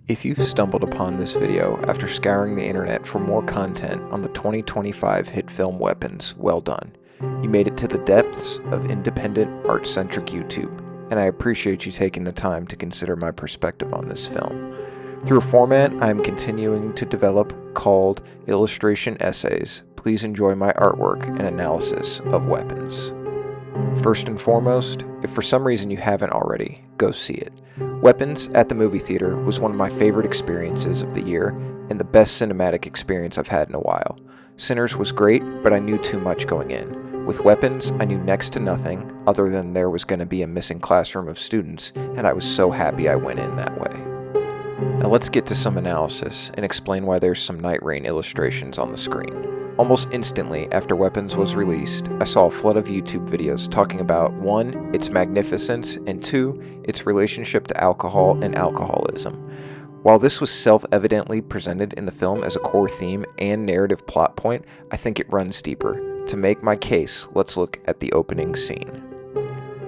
If you've stumbled upon this video after scouring the internet for more content on the 2025 hit film Weapons, well done. You made it to the depths of independent, art-centric YouTube, and I appreciate you taking the time to consider my perspective on this film. Through a format I am continuing to develop called Illustration Essays, please enjoy my artwork and analysis of Weapons. First and foremost, if for some reason you haven't already, go see it. Weapons at the movie theater was one of my favorite experiences of the year and the best cinematic experience I've had in a while. Sinners was great, but I knew too much going in. With Weapons, I knew next to nothing other than there was going to be a missing classroom of students, and I was so happy I went in that way. Now let's get to some analysis and explain why there's some Nightreign illustrations on the screen. Almost instantly after Weapons was released, I saw a flood of YouTube videos talking about 1. Its magnificence, and 2. Its relationship to alcohol and alcoholism. While this was self-evidently presented in the film as a core theme and narrative plot point, I think it runs deeper. To make my case, let's look at the opening scene.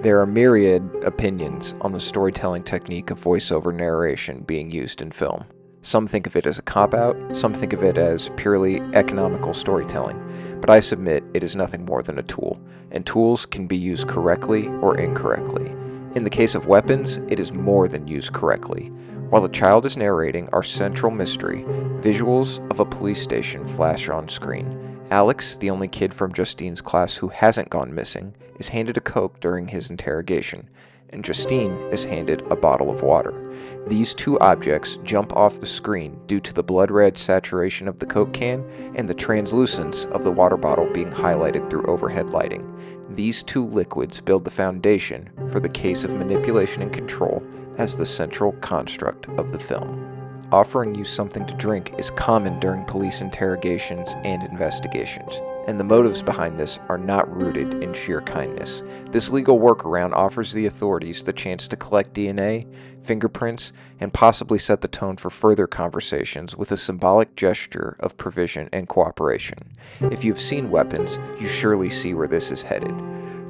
There are myriad opinions on the storytelling technique of voiceover narration being used in film. Some think of it as a cop-out, some think of it as purely economical storytelling, but I submit it is nothing more than a tool, and tools can be used correctly or incorrectly. In the case of Weapons, it is more than used correctly. While the child is narrating our central mystery, visuals of a police station flash on screen. Alex, the only kid from Justine's class who hasn't gone missing, is handed a Coke during his interrogation, and Justine is handed a bottle of water. These two objects jump off the screen due to the blood-red saturation of the Coke can and the translucence of the water bottle being highlighted through overhead lighting. These two liquids build the foundation for the case of manipulation and control as the central construct of the film. Offering you something to drink is common during police interrogations and investigations, and the motives behind this are not rooted in sheer kindness. This legal workaround offers the authorities the chance to collect DNA, fingerprints, and possibly set the tone for further conversations with a symbolic gesture of provision and cooperation. If you've seen Weapons, you surely see where this is headed.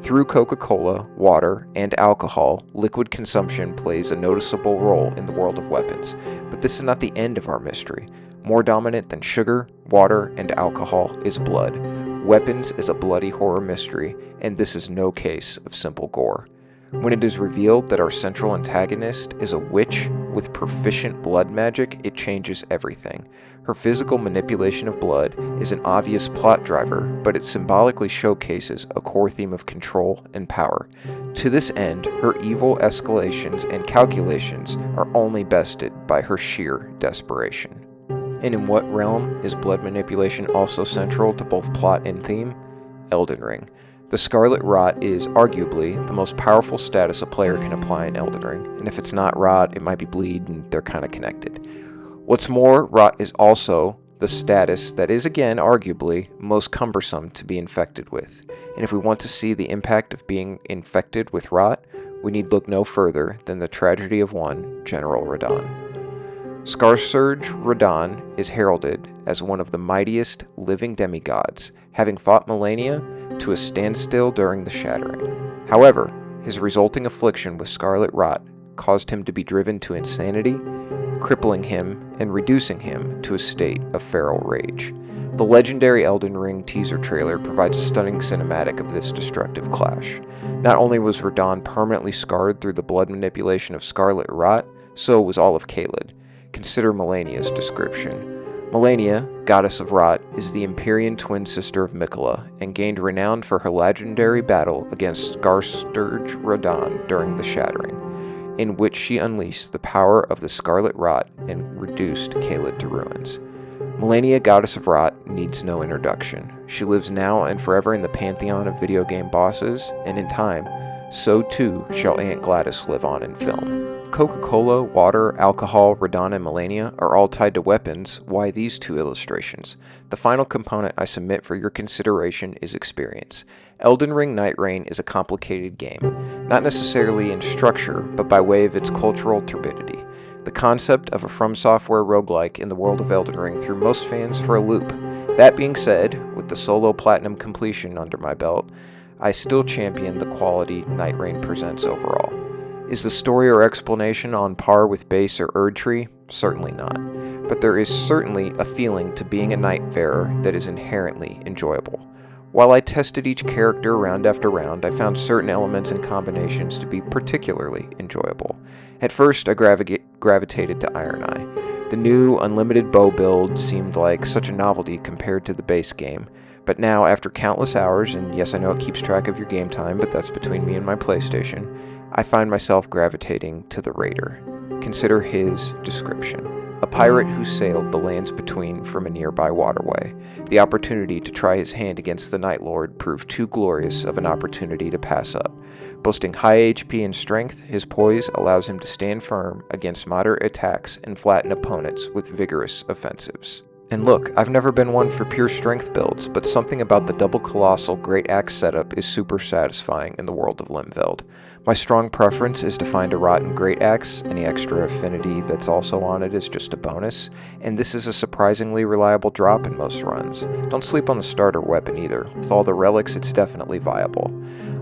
Through Coca-Cola, water, and alcohol, liquid consumption plays a noticeable role in the world of Weapons, but this is not the end of our mystery. More dominant than sugar, water, and alcohol is blood. Weapons is a bloody horror mystery, and this is no case of simple gore. When it is revealed that our central antagonist is a witch with proficient blood magic, it changes everything. Her physical manipulation of blood is an obvious plot driver, but it symbolically showcases a core theme of control and power. To this end, her evil escalations and calculations are only bested by her sheer desperation. And in what realm is blood manipulation also central to both plot and theme? Elden Ring. The Scarlet Rot is arguably the most powerful status a player can apply in Elden Ring, and if it's not Rot, it might be Bleed, and they're kind of connected. What's more, Rot is also the status that is again, arguably, most cumbersome to be infected with, and if we want to see the impact of being infected with Rot, we need look no further than the tragedy of one General Radahn. Scarsurge Radahn is heralded as one of the mightiest living demigods, having fought Malenia to a standstill during the Shattering. However, his resulting affliction with Scarlet Rot caused him to be driven to insanity, crippling him and reducing him to a state of feral rage. The legendary Elden Ring teaser trailer provides a stunning cinematic of this destructive clash. Not only was Radahn permanently scarred through the blood manipulation of Scarlet Rot, so was all of Caelid. Consider Malenia's description. Malenia, goddess of Rot, is the Empyrean twin sister of Miquella, and gained renown for her legendary battle against Scarsurge Radahn during the Shattering, in which she unleashed the power of the Scarlet Rot and reduced Caelid to ruins. Malenia, goddess of Rot, needs no introduction. She lives now and forever in the pantheon of video game bosses, and in time, so too shall Aunt Gladys live on in film. Coca-Cola, water, alcohol, Radahn, and Malenia are all tied to Weapons. Why these two illustrations? The final component I submit for your consideration is experience. Elden Ring Nightreign is a complicated game, not necessarily in structure, but by way of its cultural turbidity. The concept of a FromSoftware roguelike in the world of Elden Ring threw most fans for a loop. That being said, with the solo platinum completion under my belt, I still champion the quality Nightreign presents overall. Is the story or explanation on par with Base or Erdtree? Certainly not. But there is certainly a feeling to being a Nightfarer that is inherently enjoyable. While I tested each character round after round, I found certain elements and combinations to be particularly enjoyable. At first, I gravitated to Iron Eye. The new unlimited bow build seemed like such a novelty compared to the base game, but now, after countless hours, and yes, I know it keeps track of your game time, but that's between me and my PlayStation, I find myself gravitating to the Raider. Consider his description. A pirate who sailed the lands between from a nearby waterway. The opportunity to try his hand against the Night Lord proved too glorious of an opportunity to pass up. Boasting high HP and strength, his poise allows him to stand firm against moderate attacks and flatten opponents with vigorous offensives. And look, I've never been one for pure strength builds, but something about the double colossal Great Axe setup is super satisfying in the world of Limveld. My strong preference is to find a rotten Great Axe. Any extra affinity that's also on it is just a bonus, and this is a surprisingly reliable drop in most runs. Don't sleep on the starter weapon either. With all the relics, it's definitely viable.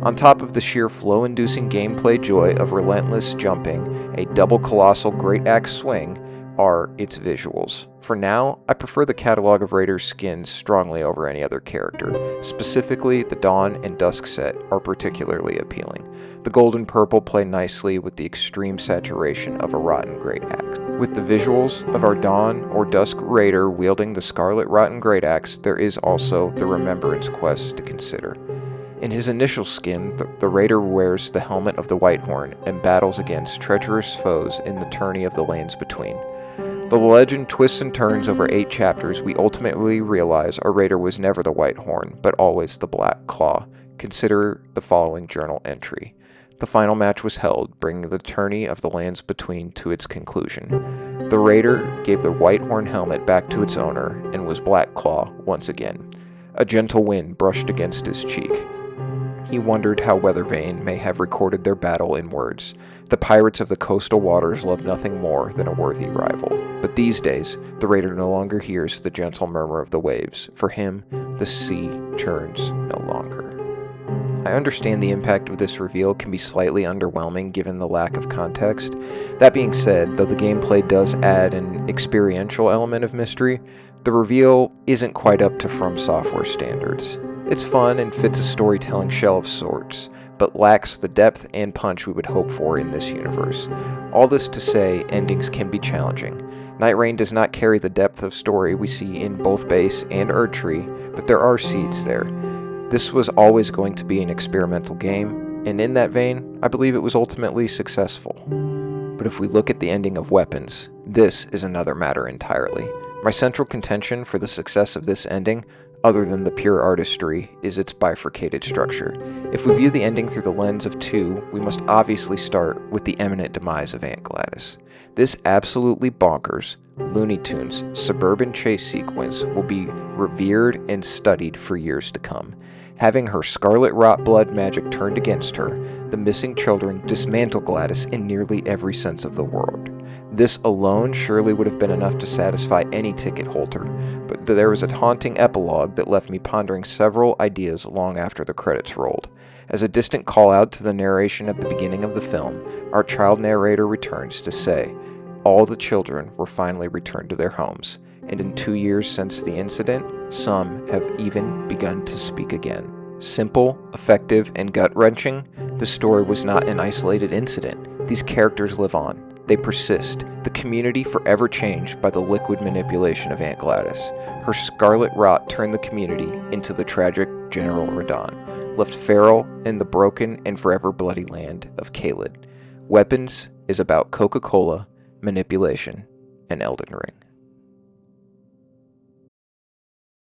On top of the sheer flow-inducing gameplay joy of relentless jumping, a double colossal Great Axe swing are its visuals. For now, I prefer the catalog of Raider's skins strongly over any other character. Specifically, the Dawn and Dusk set are particularly appealing. The gold and purple play nicely with the extreme saturation of a rotten Great Axe. With the visuals of our Dawn or Dusk Raider wielding the Scarlet Rotten Great Axe, there is also the Remembrance quest to consider. In his initial skin, the Raider wears the helmet of the Whitehorn and battles against treacherous foes in the tourney of the lands between. Though the legend twists and turns over 8 chapters, we ultimately realize our Raider was never the Whitehorn, but always the Black Claw. Consider the following journal entry. The final match was held, bringing the tourney of the lands between to its conclusion. The Raider gave the Whitehorn helmet back to its owner and was Black Claw once again. A gentle wind brushed against his cheek. He wondered how Weathervane may have recorded their battle in words. The pirates of the coastal waters love nothing more than a worthy rival. But these days, the Raider no longer hears the gentle murmur of the waves. For him, the sea churns no longer. I understand the impact of this reveal can be slightly underwhelming given the lack of context. That being said, though the gameplay does add an experiential element of mystery, the reveal isn't quite up to FromSoftware standards. It's fun and fits a storytelling shell of sorts, but lacks the depth and punch we would hope for in this universe. All this to say, endings can be challenging. Nightreign does not carry the depth of story we see in both base and Erdtree, but there are seeds there. This was always going to be an experimental game, and in that vein, I believe it was ultimately successful. But if we look at the ending of Weapons, this is another matter entirely. My central contention for the success of this ending, other than the pure artistry, is its bifurcated structure. If we view the ending through the lens of 2, we must obviously start with the imminent demise of Aunt Gladys. This absolutely bonkers, Looney Tunes suburban chase sequence will be revered and studied for years to come. Having her scarlet rot blood magic turned against her, the missing children dismantle Gladys in nearly every sense of the word. This alone surely would have been enough to satisfy any ticket holder, but there was a haunting epilogue that left me pondering several ideas long after the credits rolled. As a distant call-out to the narration at the beginning of the film, our child narrator returns to say, all the children were finally returned to their homes, and in 2 years since the incident, some have even begun to speak again. Simple, effective, and gut-wrenching, the story was not an isolated incident. These characters live on. They persist, the community forever changed by the liquid manipulation of Aunt Gladys. Her scarlet rot turned the community into the tragic General Radon, left feral in the broken and forever bloody land of Caelid. Weapons is about Coca-Cola, manipulation, and Elden Ring.